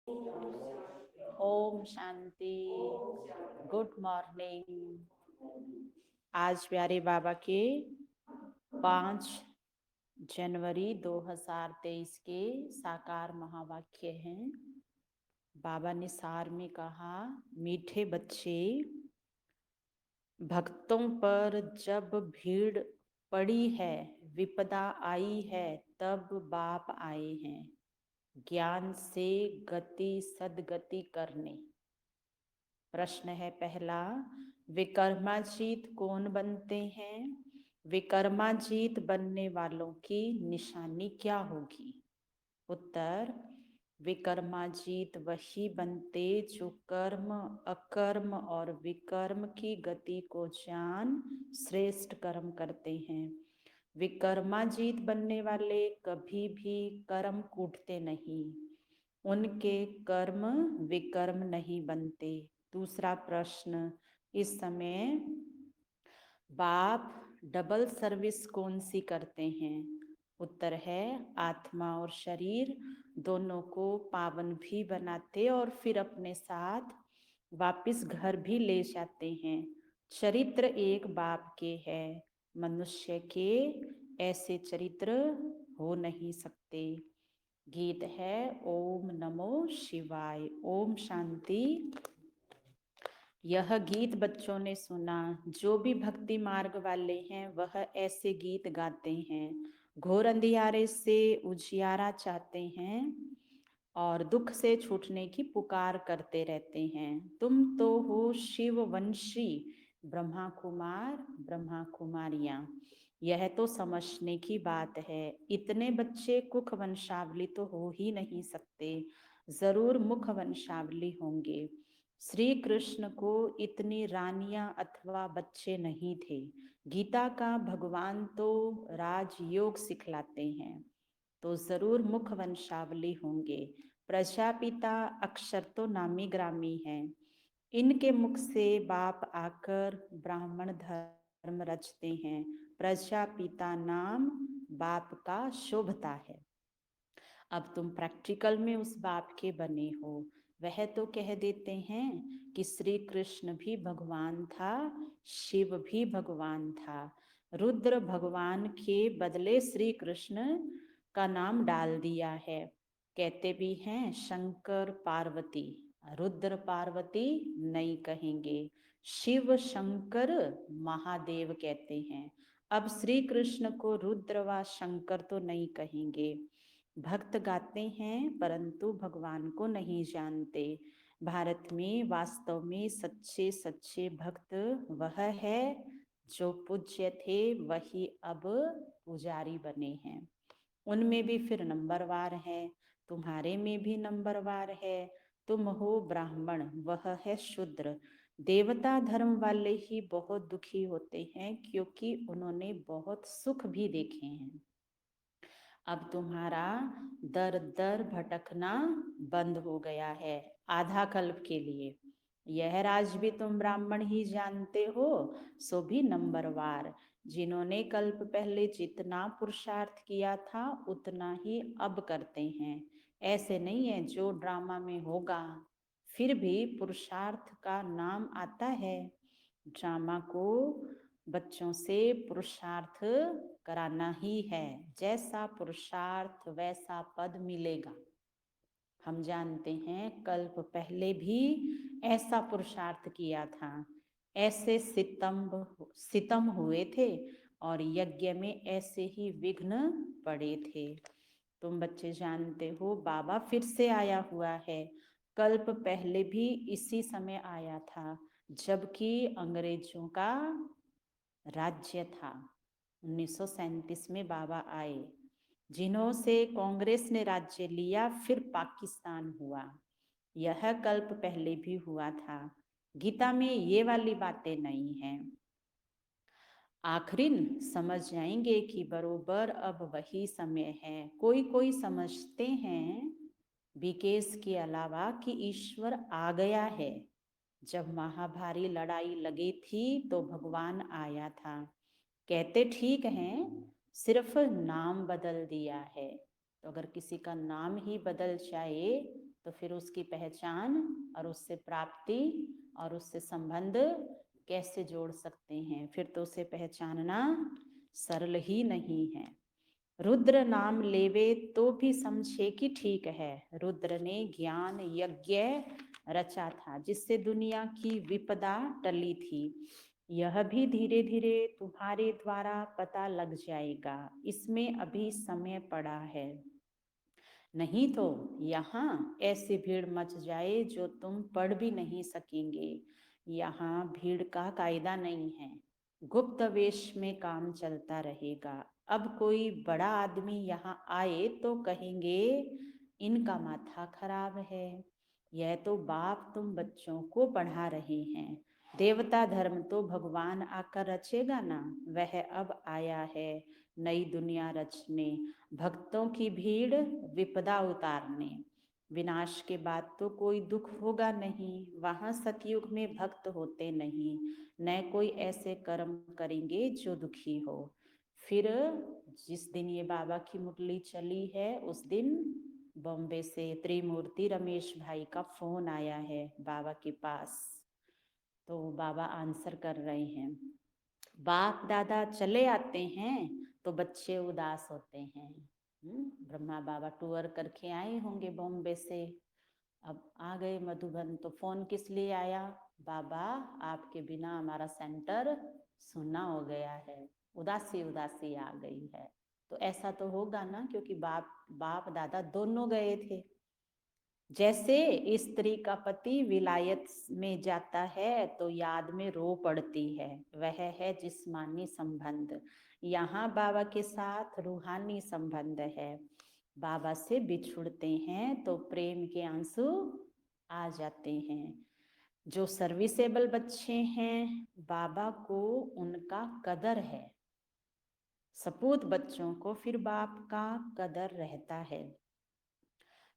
Om Shanti. Good morning. आज प्यारे बाबा के 5 जनवरी 2023 के साकार महावाक्य हैं। बाबा ने सार में कहा, मीठे बच्चे, भक्तों पर जब भीड़ पड़ी है, विपदा आई है, तब बाप आए हैं ज्ञान से गति सदगति करने। प्रश्न है पहला, विकर्माजीत कौन बनते हैं? विकर्माजीत बनने वालों की निशानी क्या होगी? उत्तर, विकर्माजीत वही बनते जो कर्म, अकर्म और विकर्म की गति को जान श्रेष्ठ कर्म करते हैं। विकर्माजीत बनने वाले कभी भी कर्म कूटते नहीं, उनके कर्म विकर्म नहीं बनते। दूसरा प्रश्न, इस समय बाप डबल सर्विस कौन सी करते हैं? उत्तर है, आत्मा और शरीर दोनों को पावन भी बनाते और फिर अपने साथ वापिस घर भी ले जाते हैं। चरित्र एक बाप के है, मनुष्य के ऐसे चरित्र हो नहीं सकते। गीत है ओम नमो शिवाय। ओम शांति। यह गीत बच्चों ने सुना। जो भी भक्ति मार्ग वाले हैं वह ऐसे गीत गाते हैं। घोर अंधियारे से उजियारा चाहते हैं और दुख से छूटने की पुकार करते रहते हैं। तुम तो हो शिव वंशी ब्रह्मा कुमार ब्रह्मा कुमारियां। यह तो समझने की बात है। इतने बच्चे कुख वंशावली तो हो ही नहीं सकते, जरूर मुख वंशावली होंगे। श्री कृष्ण को इतनी रानियां अथवा बच्चे नहीं थे। गीता का भगवान तो राजयोग सिखलाते हैं, तो जरूर मुख वंशावली होंगे। प्रजापिता अक्षर तो नामी ग्रामी हैं। इनके मुख से बाप आकर ब्राह्मण धर्म रचते हैं। प्रजापिता नाम बाप का शोभता है। अब तुम प्रैक्टिकल में उस बाप के बने हो। वह तो कह देते हैं कि श्री कृष्ण भी भगवान था, शिव भी भगवान था। रुद्र भगवान के बदले श्री कृष्ण का नाम डाल दिया है। कहते भी हैं शंकर पार्वती, रुद्र पार्वती नहीं कहेंगे, शिव शंकर महादेव कहते हैं। अब श्री कृष्ण को रुद्र व शंकर तो नहीं कहेंगे। भक्त गाते हैं परंतु भगवान को नहीं जानते। भारत में वास्तव में सच्चे सच्चे भक्त वह है जो पूज्य थे, वही अब पुजारी बने हैं। उनमें भी फिर नंबरवार है, तुम्हारे में भी नंबरवार है। तुम हो ब्राह्मण, वह है शूद्र। देवता धर्म वाले ही बहुत दुखी होते हैं क्योंकि उन्होंने बहुत सुख भी देखे हैं। अब तुम्हारा दर दर भटकना बंद हो गया है आधा कल्प के लिए। यह राज भी तुम ब्राह्मण ही जानते हो, सो भी नंबरवार। जिन्होंने कल्प पहले जितना पुरुषार्थ किया था उतना ही अब करते हैं। ऐसे नहीं है जो ड्रामा में होगा, फिर भी पुरुषार्थ का नाम आता है। ड्रामा को बच्चों से पुरुषार्थ कराना ही है। जैसा पुरुषार्थ वैसा पद मिलेगा। हम जानते हैं कल्प पहले भी ऐसा पुरुषार्थ किया था, ऐसे सितम हुए थे और यज्ञ में ऐसे ही विघ्न पड़े थे। तुम बच्चे जानते हो बाबा फिर से आया हुआ है। कल्प पहले भी इसी समय आया था जबकि अंग्रेजों का राज्य था। 1937 में बाबा आए, जिन्हों से कांग्रेस ने राज्य लिया, फिर पाकिस्तान हुआ। यह कल्प पहले भी हुआ था। गीता में ये वाली बातें नहीं हैं। आखिरी समझ जाएंगे कि बरोबर अब वही समय है। कोई कोई समझते हैं विकेश के अलावा कि ईश्वर आ गया है। जब महाभारी लड़ाई लगी थी तो भगवान आया था। कहते ठीक हैं, सिर्फ नाम बदल दिया है। तो अगर किसी का नाम ही बदल जाए तो फिर उसकी पहचान और उससे प्राप्ति और उससे संबंध कैसे जोड़ सकते हैं? फिर तो उसे पहचानना सरल ही नहीं है। रुद्र नाम लेवे तो भी समझे कि ठीक है, रुद्र ने ज्ञान यज्ञ रचा था जिससे दुनिया की विपदा टली थी। यह भी धीरे धीरे तुम्हारे द्वारा पता लग जाएगा, इसमें अभी समय पड़ा है। नहीं तो यहाँ ऐसी भीड़ मच जाए जो तुम पढ़ भी नहीं सकेंगे। यहाँ भीड़ का कायदा नहीं है, गुप्त वेश में काम चलता रहेगा। अब कोई बड़ा आदमी यहाँ आए तो कहेंगे इनका माथा खराब है। यह तो बाप तुम बच्चों को पढ़ा रहे हैं। देवता धर्म तो भगवान आकर रचेगा ना, वह अब आया है नई दुनिया रचने, भक्तों की भीड़ विपदा उतारने। विनाश के बाद तो कोई दुख होगा नहीं, वहां सतयुग में भक्त होते नहीं, न कोई ऐसे कर्म करेंगे जो दुखी हो। फिर जिस दिन ये बाबा की मुरली चली है उस दिन बॉम्बे से त्रिमूर्ति रमेश भाई का फोन आया है बाबा के पास, तो बाबा आंसर कर रहे हैं। बाप दादा चले आते हैं तो बच्चे उदास होते हैं। ब्रह्मा बाबा टूर करके आए होंगे बॉम्बे से, अब आ गए मधुबन, तो फोन किस लिए आया? बाबा आपके बिना हमारा सेंटर सुना हो गया है, उदासी उदासी आ गई है। तो ऐसा तो होगा ना, क्योंकि बाप बाप दादा दोनों गए थे। जैसे स्त्री का पति विलायत में जाता है तो याद में रो पड़ती है, वह है जिस्मानी संबंध। यहाँ बाबा के साथ रूहानी संबंध है। बाबा से बिछुड़ते हैं तो प्रेम के आंसू आ जाते हैं। जो सर्विसेबल बच्चे हैं बाबा को उनका कदर है, सपूत बच्चों को फिर बाप का कदर रहता है।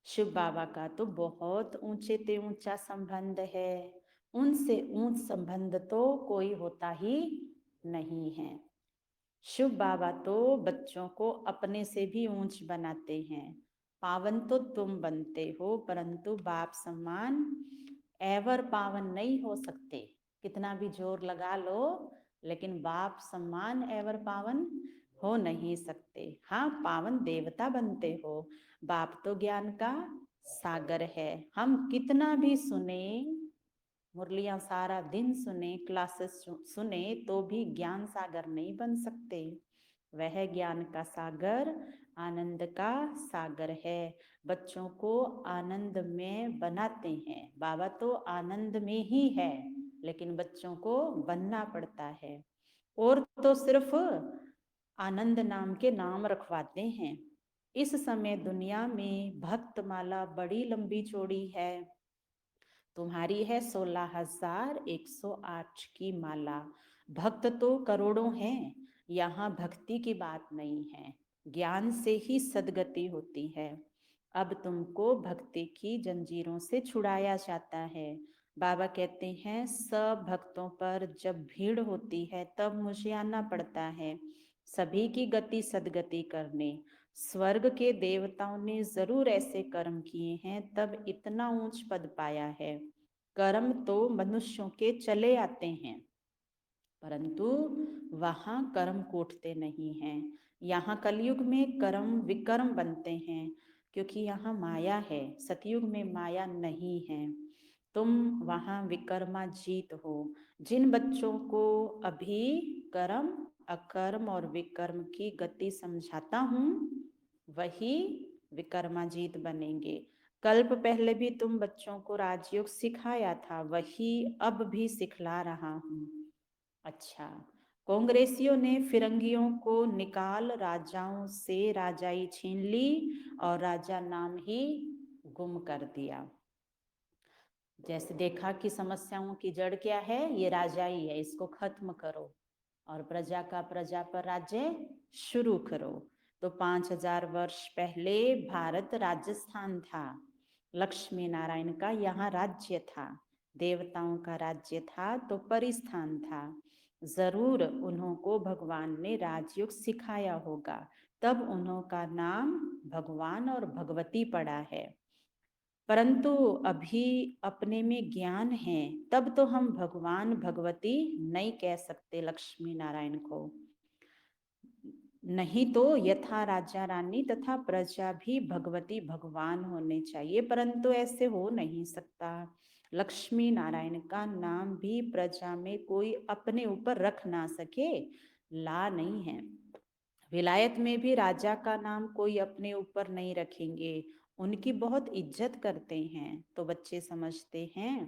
शिव बाबा का तो बहुत ऊंचे ते ऊंचा संबंध है, उनसे ऊंच संबंध तो कोई होता ही नहीं है। शिव बाबा तो बच्चों को अपने से भी ऊंच बनाते हैं। पावन तो तुम बनते हो, परंतु बाप सम्मान एवर पावन नहीं हो सकते। कितना भी जोर लगा लो लेकिन बाप सम्मान एवर पावन हो नहीं सकते। हाँ, पावन देवता बनते हो। बाप तो ज्ञान का सागर है। हम कितना भी सुने, मुरलियां सारा दिन सुने, क्लासेस सुने, तो भी ज्ञान सागर नहीं बन सकते। वह ज्ञान का सागर आनंद का सागर है, बच्चों को आनंद में बनाते हैं। बाबा तो आनंद में ही है, लेकिन बच्चों को बनना पड़ता है। और तो सिर्फ आनंद नाम के नाम रखवाते हैं। इस समय दुनिया में भक्त माला बड़ी लंबी चौड़ी है। तुम्हारी है 16,108 की माला। भक्त तो करोड़ों हैं। यहाँ भक्ति की बात नहीं है, ज्ञान से ही सदगति होती है। अब तुमको भक्ति की जंजीरों से छुड़ाया जाता है। बाबा कहते हैं सब भक्तों पर जब भीड़ होती है तब मुझे आना पड़ता है, सभी की गति सदगति करने। स्वर्ग के देवताओं ने जरूर ऐसे कर्म किए हैं तब इतना ऊंच पद पाया है। कर्म तो मनुष्यों के चले आते हैं, परंतु वहां कर्म कोटते नहीं हैं। यहाँ कलयुग में कर्म विकर्म बनते हैं, क्योंकि यहाँ माया है। सतयुग में माया नहीं है। तुम वहां विकर्मा जीत हो। जिन बच्चों को अभी कर्म अकर्म और विकर्म की गति समझाता हूँ वही विकर्माजीत बनेंगे। कल्प पहले भी तुम बच्चों को राजयोग सिखाया था, वही अब भी सिखला रहा हूँ। अच्छा, कांग्रेसियों ने फिरंगियों को निकाल राजाओं से राजाई छीन ली और राजा नाम ही गुम कर दिया। जैसे देखा कि समस्याओं की जड़ क्या है, ये राजाई है, इसको खत्म करो और प्रजा का प्रजा पर राज्य शुरू करो। तो 5,000 वर्ष पहले भारत राजस्थान था, लक्ष्मी नारायण का यहाँ राज्य था, देवताओं का राज्य था, तो परिस्थान था। जरूर उन्हों को भगवान ने राजयोग सिखाया होगा, तब उन्हों का नाम भगवान और भगवती पड़ा है। परंतु अभी अपने में ज्ञान है, तब तो हम भगवान भगवती नहीं कह सकते लक्ष्मी नारायण को। नहीं तो यथा राजा रानी तथा प्रजा भी भगवती भगवान होने चाहिए, परंतु ऐसे हो नहीं सकता। लक्ष्मी नारायण का नाम भी प्रजा में कोई अपने ऊपर रख ना सके, ला नहीं है। विलायत में भी राजा का नाम कोई अपने ऊपर नहीं रखेंगे, उनकी बहुत इज्जत करते हैं। तो बच्चे समझते हैं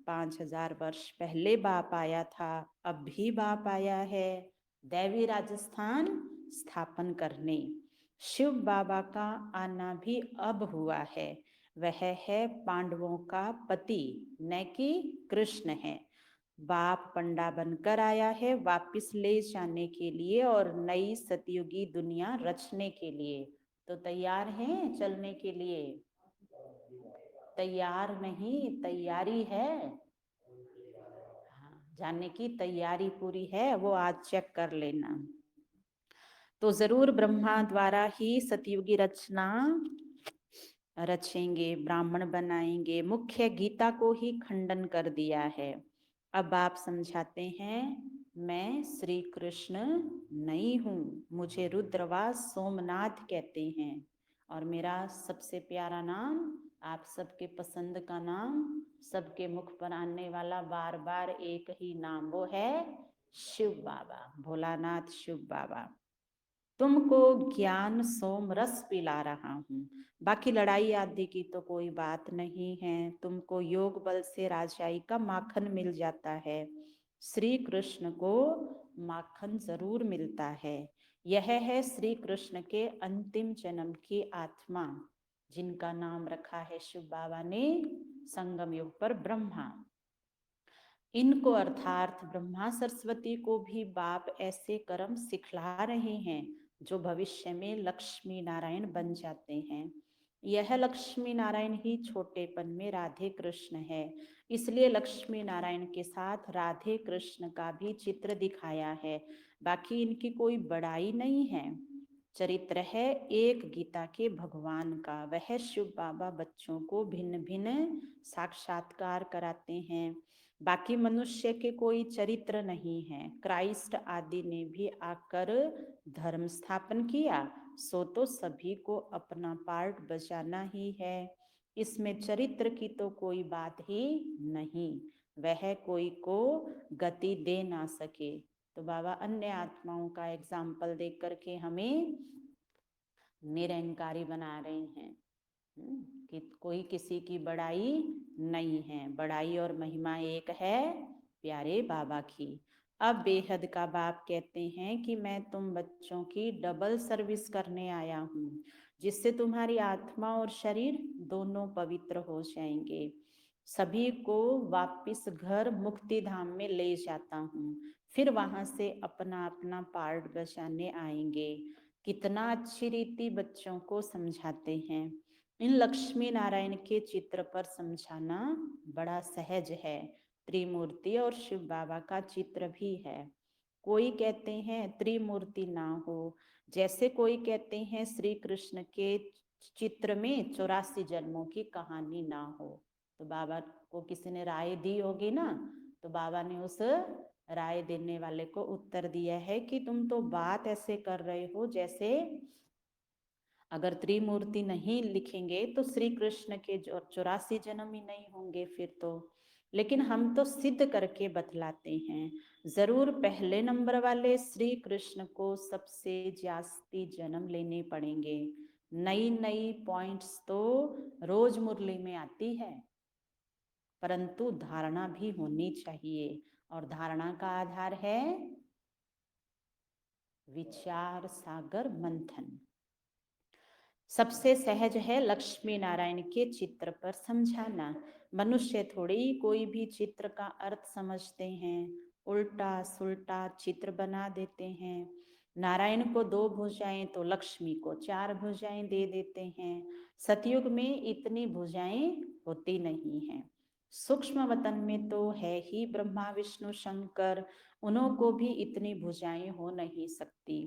5000 वर्ष पहले बाप आया था, अब भी बाप आया है दैवी राजस्थान स्थापन करने। शिव बाबा का आना भी अब हुआ है। वह है पांडवों का पति, न कि कृष्ण है। बाप पंडा बनकर आया है वापिस ले जाने के लिए और नई सतयुगी दुनिया रचने के लिए। तो तैयार हैं चलने के लिए? तैयार नहीं, तैयारी है। हाँ, जाने की तैयारी पूरी है, वो आज चेक कर लेना। तो जरूर ब्रह्मा द्वारा ही सतयुगी रचना रचेंगे, ब्राह्मण बनाएंगे। मुख्य गीता को ही खंडन कर दिया है। अब आप समझाते हैं मैं श्री कृष्ण नहीं हूँ, मुझे रुद्रवास सोमनाथ कहते हैं। और मेरा सबसे प्यारा नाम, आप सबके पसंद का नाम, सबके मुख पर आने वाला बार बार एक ही नाम, वो है शिव बाबा, भोलानाथ शिव बाबा। तुमको ज्ञान सोम रस पिला रहा हूँ, बाकी लड़ाई आदि की तो कोई बात नहीं है। तुमको योग बल से राजाई का माखन मिल जाता है। श्री कृष्ण को माखन जरूर मिलता है। यह है श्री कृष्ण के अंतिम जन्म की आत्मा, जिनका नाम रखा है शिव बाबा ने संगम युग पर ब्रह्मा। इनको अर्थात ब्रह्मा सरस्वती को भी बाप ऐसे कर्म सिखला रहे हैं जो भविष्य में लक्ष्मी नारायण बन जाते हैं। यह लक्ष्मी नारायण ही छोटेपन में राधे कृष्ण है, इसलिए लक्ष्मी नारायण के साथ राधे कृष्ण का भी चित्र दिखाया है। बाकी इनकी कोई बड़ाई नहीं है। चरित्र है एक गीता के भगवान का। वह शिव बाबा बच्चों को भिन्न भिन्न साक्षात्कार कराते हैं। बाकी मनुष्य के कोई चरित्र नहीं है। क्राइस्ट आदि ने भी आकर धर्म स्थापन किया, सो तो सभी को अपना पार्ट बजाना ही है। इसमें चरित्र की तो कोई बात ही नहीं, वह कोई को गति दे ना सके। तो बाबा अन्य आत्माओं का एग्जाम्पल देख करके हमें निरंकारी बना रहे हैं कि कोई किसी की बड़ाई नहीं है, बड़ाई और महिमा एक है प्यारे बाबा की। अब बेहद का बाप कहते हैं कि मैं तुम बच्चों की डबल सर्विस करने आया हूँ, जिससे तुम्हारी आत्मा और शरीर दोनों पवित्र हो जाएंगे। सभी को वापिस घर मुक्ति धाम में ले जाता हूँ, फिर वहां से अपना अपना पार्ट बचाने आएंगे। कितना अच्छी रीति बच्चों को समझाते हैं। इन लक्ष्मी नारायण के चित्र पर समझाना बड़ा सहज है। त्रिमूर्ति और शिव बाबा का चित्र भी है। कोई कहते हैं त्रिमूर्ति ना हो, जैसे कोई कहते हैं श्री कृष्ण के चित्र में 84 जन्मों की कहानी ना हो। तो बाबा को किसी ने राय दी होगी ना, तो बाबा ने उस राय देने वाले को उत्तर दिया है कि तुम तो बात ऐसे कर रहे हो जैसे अगर त्रिमूर्ति नहीं लिखेंगे तो श्री कृष्ण के 84 जन्म ही नहीं होंगे फिर तो। लेकिन हम तो सिद्ध करके बतलाते हैं, जरूर पहले नंबर वाले श्री कृष्ण को सबसे जास्ती जन्म लेने पड़ेंगे। नई नई पॉइंट्स तो रोज मुरली में आती है, परंतु धारणा भी होनी चाहिए। और धारणा का आधार है विचार सागर मंथन। सबसे सहज है लक्ष्मी नारायण के चित्र पर समझाना। मनुष्य थोड़ी कोई भी चित्र का अर्थ समझते हैं, उल्टा सुल्टा चित्र बना देते हैं। नारायण को 2 भुजाएं तो लक्ष्मी को 4 भुजाएं दे देते हैं। सतयुग में इतनी भुजाएं होती नहीं हैं। सूक्ष्म वतन में तो है ही ब्रह्मा विष्णु शंकर, उन्हों को भी इतनी भुजाएं हो नहीं सकती।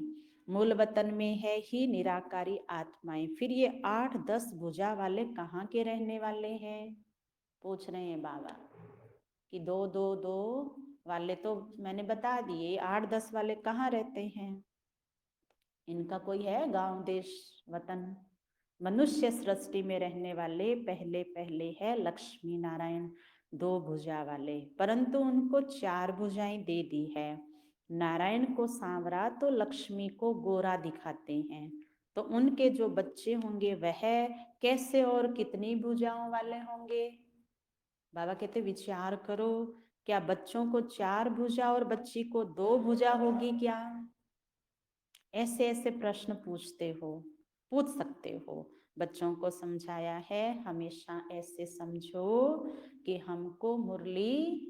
मूल वतन में है ही निराकारी आत्माएं। फिर ये 8-10 भुजा वाले कहाँ के रहने वाले हैं, पूछ रहे हैं बाबा कि 2-2-2 वाले तो मैंने बता दिए, 8-10 वाले कहाँ रहते हैं? इनका कोई है गांव देश वतन? मनुष्य सृष्टि में रहने वाले पहले पहले है लक्ष्मी नारायण 2 भुजा वाले, परंतु उनको 4 भुजाएं दे दी है। नारायण को सांवरा तो लक्ष्मी को गोरा दिखाते हैं, तो उनके जो बच्चे होंगे वह कैसे और कितनी भुजाओं वाले होंगे? बाबा कहते विचार करो, क्या बच्चों को 4 भुजा और बच्ची को 2 भुजा होगी क्या? ऐसे ऐसे प्रश्न पूछ सकते हो। बच्चों को समझाया है हमेशा ऐसे समझो कि हमको मुरली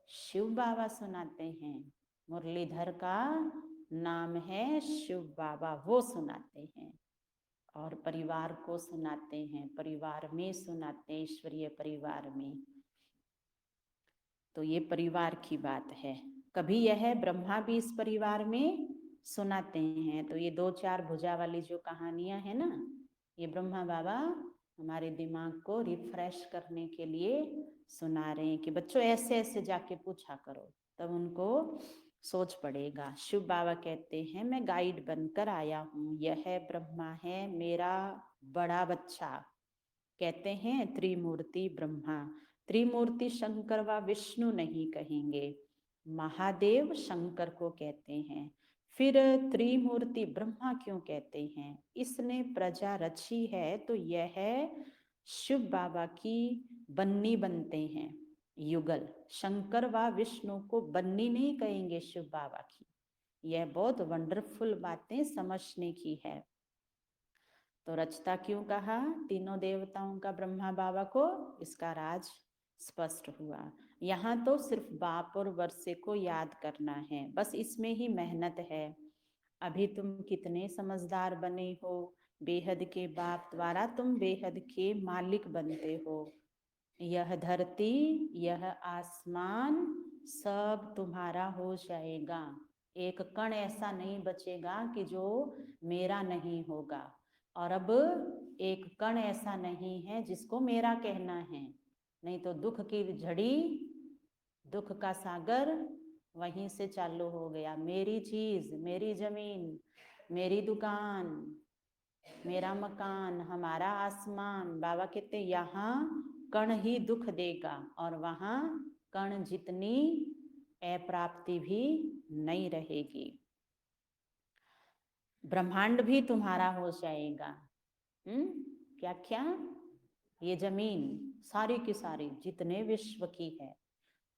शिव बाबा सुनाते हैं, मुरलीधर का नाम है शिव बाबा, वो सुनाते हैं और परिवार को सुनाते हैं, परिवार में सुनाते हैं, ईश्वरीय परिवार में। तो ये परिवार की बात है। कभी यह ब्रह्मा भी इस परिवार में सुनाते हैं। तो ये 2-4 भुजा वाली जो कहानियां है ना, ये ब्रह्मा बाबा हमारे दिमाग को रिफ्रेश करने के लिए सुना रहे हैं कि बच्चों ऐसे ऐसे जाके पूछा करो, तब उनको सोच पड़ेगा। शिव बाबा कहते हैं मैं गाइड बनकर आया हूँ, यह ब्रह्मा है मेरा बड़ा बच्चा। कहते हैं त्रिमूर्ति ब्रह्मा, त्रिमूर्ति शंकर व विष्णु नहीं कहेंगे, महादेव शंकर को कहते हैं। फिर त्रिमूर्ति ब्रह्मा क्यों कहते हैं? इसने प्रजा रची है तो यह शिव बाबा की बन्नी बनते हैं, युगल। शंकर व विष्णु को बन्नी नहीं कहेंगे शिव बाबा की। यह बहुत वंडरफुल बातें समझने की है। तो रचता क्यों कहा तीनों देवताओं का ब्रह्मा बाबा को? इसका राज स्पष्ट हुआ। यहाँ तो सिर्फ बाप और वर्षे को याद करना है, बस इसमें ही मेहनत है। अभी तुम कितने समझदार बने हो, बेहद के बाप द्वारा तुम बेहद के मालिक बनते हो। यह धरती, यह आसमान सब तुम्हारा हो जाएगा। एक कण ऐसा नहीं बचेगा कि जो मेरा नहीं होगा। और अब एक कण ऐसा नहीं है जिसको मेरा कहना है, नहीं तो दुख की झड़ी, दुख का सागर वहीं से चालू हो गया। मेरी चीज, मेरी जमीन, मेरी दुकान, मेरा मकान, हमारा आसमान। बाबा कहते यहाँ कण ही दुख देगा और वहां कण जितनी अप्राप्ति भी नहीं रहेगी। ब्रह्मांड भी तुम्हारा हो जाएगा। क्या क्या? ये जमीन सारी की सारी जितने विश्व की है,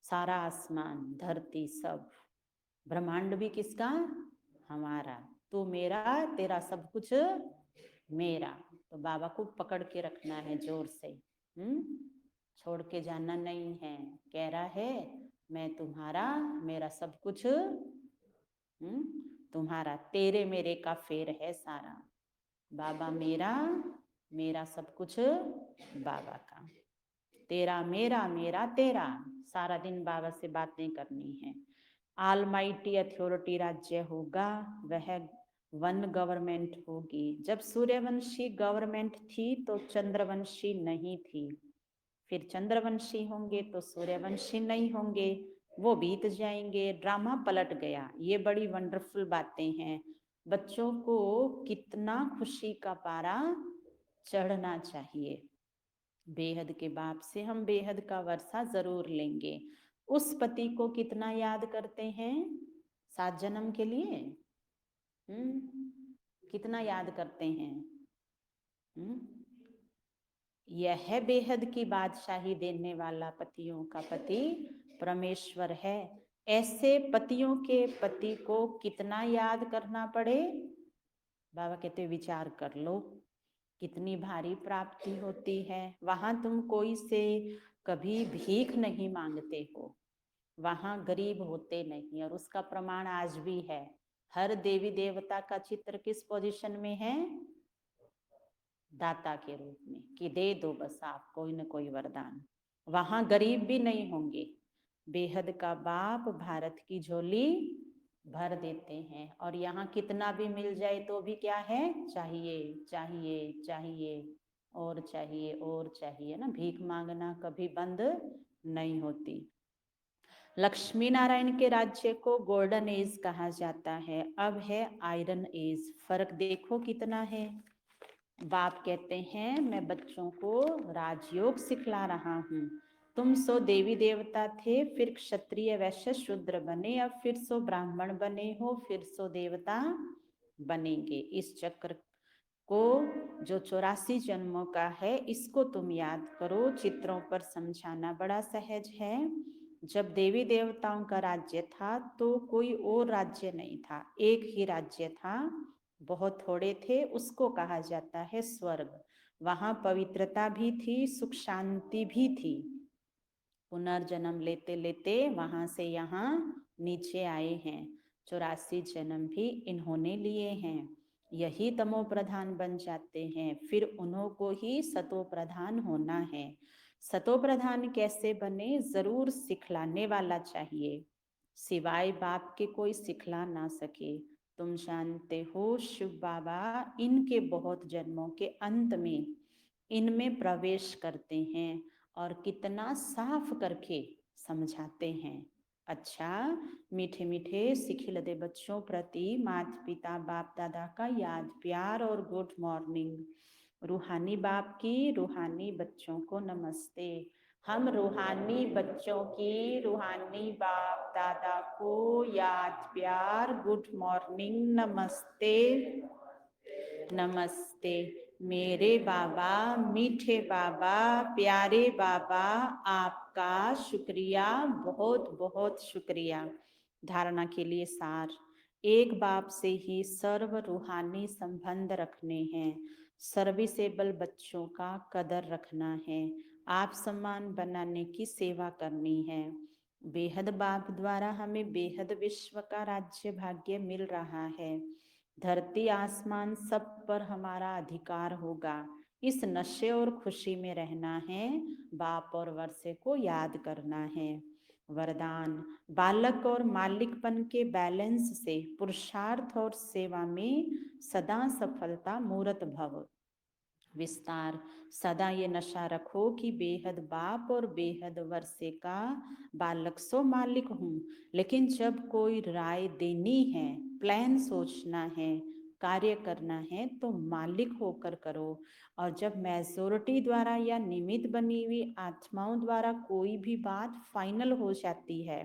सारा आसमान धरती सब, ब्रह्मांड भी किसका? हमारा। तू मेरा, तेरा सब कुछ मेरा। तो बाबा को पकड़ के रखना है जोर से, छोड़ के जाना नहीं है। कह रहा है मैं तुम्हारा, मेरा सब कुछ तुम्हारा, तेरे मेरे का फेर है सारा। बाबा मेरा, मेरा सब कुछ बाबा का। तेरा मेरा, मेरा तेरा। सारा दिन बाबा से बातें करनी है। ऑलमाइटी अथॉरिटी राज्य होगा, वह वन गवर्नमेंट होगी। जब सूर्यवंशी गवर्नमेंट थी तो चंद्रवंशी नहीं थी, फिर चंद्रवंशी होंगे तो सूर्यवंशी नहीं होंगे, वो बीत जाएंगे, ड्रामा पलट गया। ये बड़ी वंडरफुल बातें हैं। बच्चों को कितना खुशी का पारा चढ़ना चाहिए। बेहद के बाप से हम बेहद का वर्षा जरूर लेंगे। उस पति को कितना याद करते हैं 7 जन्म के लिए? कितना याद करते हैं? यह बेहद की बादशाही देने वाला पतियों का पति परमेश्वर है। ऐसे पतियों के पति को कितना याद करना पड़े? बाबा कहते विचार कर लो कितनी भारी प्राप्ति होती है। वहां तुम कोई से कभी भीख नहीं मांगते हो, वहां गरीब होते नहीं, और उसका प्रमाण आज भी है। हर देवी देवता का चित्र किस पोजीशन में है? दाता के रूप में, कि दे दो बस आप कोई न कोई वरदान। वहां गरीब भी नहीं होंगे। बेहद का बाप भारत की झोली भर देते हैं। और यहाँ कितना भी मिल जाए तो भी क्या है, चाहिए चाहिए चाहिए, और चाहिए और चाहिए ना। भीख मांगना कभी बंद नहीं होती। लक्ष्मी नारायण के राज्य को गोल्डन एज कहा जाता है, अब है आयरन एज। फर्क देखो कितना है। बाप कहते हैं मैं बच्चों को राजयोग सिखला रहा हूँ। तुम सो देवी देवता थे, फिर क्षत्रिय वैश्य शूद्र बने, अब फिर सो ब्राह्मण बने हो, फिर सो देवता बनेंगे। इस चक्र को जो 84 जन्मों का है, इसको तुम याद करो। चित्रों पर समझाना बड़ा सहज है। जब देवी देवताओं का राज्य था तो कोई और राज्य नहीं था, एक ही राज्य था। बहुत थोड़े थे, उसको कहा जाता है स्वर्ग। वहां पवित्रता भी थी, सुख शांति भी थी। पुनर्जन्म लेते लेते वहां से यहाँ नीचे आए हैं। 84 जन्म भी इन्होंने लिए हैं। यही तमो प्रधान बन जाते हैं, फिर उन्हों को ही सतो प्रधान होना है। सतो प्रधान कैसे बने, जरूर सिखलाने वाला चाहिए। सिवाय बाप के कोई सिखला ना सके। तुम जानते हो शिव बाबा इनके बहुत जन्मों के अंत में इनमें प्रवेश करते हैं और कितना साफ करके समझाते हैं। अच्छा, मीठे मीठे सिखिलदे बच्चों प्रति माता पिता बाप दादा का याद प्यार और गुड मॉर्निंग। रूहानी बाप की रूहानी बच्चों को नमस्ते। हम रूहानी बच्चों की रूहानी बाप दादा को याद प्यार गुड मॉर्निंग नमस्ते नमस्ते। मेरे बाबा मीठे बाबा प्यारे बाबा, आपका शुक्रिया, बहुत बहुत शुक्रिया। धारणा के लिए सार। एक बाप से ही सर्व रूहानी संबंध रखने हैं। सर्विसेबल बच्चों का कदर रखना है। आप सम्मान बनाने की सेवा करनी है। बेहद बाप द्वारा हमें बेहद विश्व का राज्य भाग्य मिल रहा है। धरती आसमान सब पर हमारा अधिकार होगा। इस नशे और खुशी में रहना है। बाप और वर्षे को याद करना है। वरदान। बालक और मालिकपन के बैलेंस से पुरुषार्थ और सेवा में सदा सफलता मूर्त भव। विस्तार। सदा ये नशा रखो कि बेहद बाप और बेहद वर्षे का बालक सो मालिक हूँ, लेकिन जब कोई राय देनी है, प्लान सोचना है, कार्य करना है तो मालिक होकर करो। और जब मेजोरिटी द्वारा या निमित्त बनी हुई आत्माओं द्वारा कोई भी बात फाइनल हो जाती है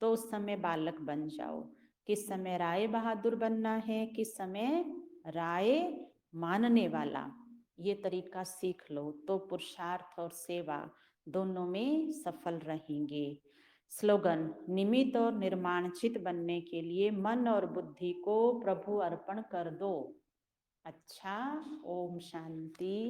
तो उस समय बालक बन जाओ। किस समय राय बहादुर बनना है, किस समय राय मानने वाला, ये तरीका सीख लो तो पुरुषार्थ और सेवा दोनों में सफल रहेंगे। स्लोगन। निमित्त और निर्माणचित बनने के लिए मन और बुद्धि को प्रभु अर्पण कर दो। अच्छा, ओम शांति।